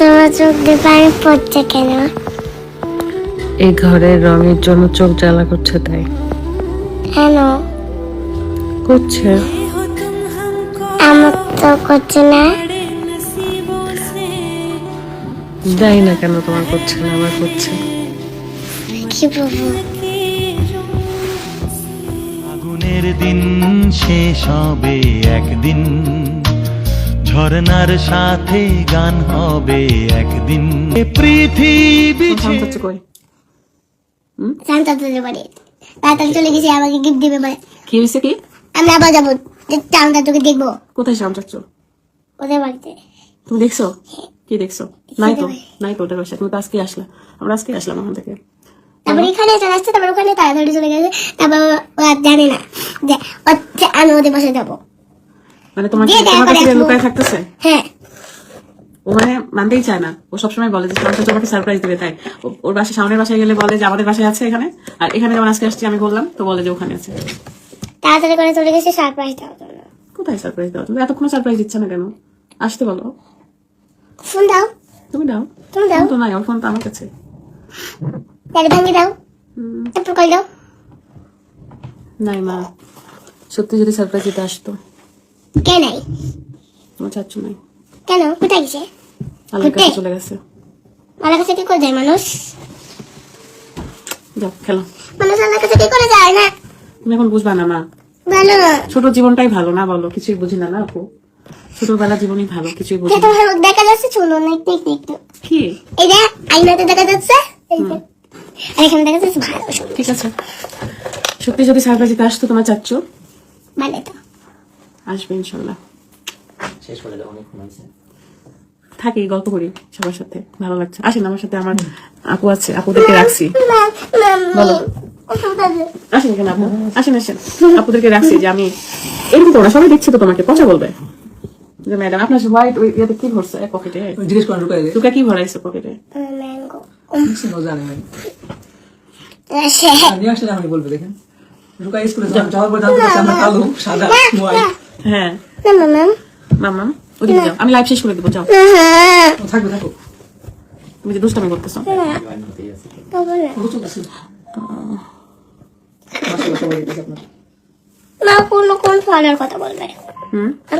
তোমার চোখ দিয়ে পানি পড়ছে কেন? এই ঘরের রঙের জন্য চোখ জ্বালা করছে, তাই কেন? করছে। আমার তো করছে না। জানি না কেন তোমার করছে না, আমার করছে। কি বলবো? আগুনের দিন শেষ হবে একদিন, ঝরনার সাথে গান হবে একদিন, পৃথিবী শান্ত তুলে পারে তাড়াতাড়ি চলে গেছে, আমাকে গিফট দিবে বলে। কি হয়েছে? কি আমরা আবার যাবো, চাঁদা তোকে দেখবো। কোথায় শাম চাচ্ছ? ওদের বাড়িতে। তুমি দেখছো? কি দেখছো? নাই তো, নাই তো ওদের বাসায়। তুমি তো আজকে আসলা, আমরা আজকে আসলাম ওখান থেকে। তারপর এখানে চলে আসছে, তারপর ওখানে তাড়াতাড়ি চলে গেছে। তারপর ওরা জানে না যে আমি ওদের বাসায় যাবো। মানে তোমার দিয়ে দেখা তোমার করে কাছে আসবো। লুকায় থাকতেছে? হ্যাঁ, ও মানে মানতেই চায় না। ও সবসময় বলে যে শান্ত তোমাকে সারপ্রাইজ দিবে, তাই ওর বাসায় সামনের বাসায় গেলে বলে যে আমাদের বাসায় আছে এখানে, আর এখানে যেমন আজকে আসছি আমি বললাম তো বলে যে ওখানে আছে। তাড়াতাড়ি করে চলে গেছে সারপ্রাইজ দেওয়ার জন্য। কোথায় সারপ্রাইজ দাও? তুমি এতক্ষণ সারপ্রাইজ দিচ্ছে না কেন? আসতে বলো। ফোন দাও, তুমি দাও। তুমি দাও, ফোন তো নাই, ওর ফোন তো আমার কাছে। তাহলে ভাঙিয়ে দাও, তারপর কল দাও। নাই মা, সত্যি যদি সারপ্রাইজ দিতে আসতো। কে নাই? তোমার চাচ্ছু নাই, কেন? কোথায় গেছে? আল্লাহর কাছে চলে গেছে। আল্লাহর কাছে কি করে যায় মানুষ? যাও খেলো। মানুষ আল্লাহর কাছে কি করে যায় না? তুমি এখন বুঝবা না মা, ভালো না। ছোট জীবনটাই ভালো না, বলো? কিছুই বুঝি না না আপু, ছোটবেলা জীবনই ভালো, কিছুই বুঝি না। তোমার দেখা যাচ্ছে, শুনুন একটু একটু একটু। কি? এই যে আইনাতে দেখা যাচ্ছে, এই যে। আর এখানে দেখা যাচ্ছে ভালো, ঠিক আছে, সত্যি যদি সারপ্রাইজ দিতে আসতো তোমার চাচ্ছু, ভালো তো। আসবে ইনশাল্লাহ। শেষ করে দাও, অনেক ঘুমাইছে। থাকি, গল্প করি সবার সাথে, ভালো লাগছে। আসেন আমার সাথে, আমার আপু আছে, আপুদেরকে রাখছি। বলো, আসেন এখানে আপু, আসেন আসেন। আপুদেরকে রাখছি যে আমি এরকম করো না, সবাই দেখছি তো তোমাকে, পচা বলবে যে ম্যাডাম আপনার হোয়াইট ইয়েতে কি ভরছে পকেটে? জিজ্ঞেস করেন রুকাই দে। তুকা কি ভরাইছে পকেটে? ম্যাঙ্গো ও জানে না। সে নিয়ে আসলে আমি বলবে, দেখেন রুকাই স্কুলে যাওয়ার পর জানতে পারছি আমরা কালো সাদা মোবাইল। হ্যাঁ না ম্যাম, মাম্মা ওদিকে যাও, আমি লাইভ শেষ করে দেবো, যাও। থাকবে থাকো। তুমি যে দুষ্টামি করতেছো। ও চলতেছে। মাশাআল্লাহ, সবাই দেখতেছে আপনার। না কোন কোন ফলের কথা বলবে? হুম। আর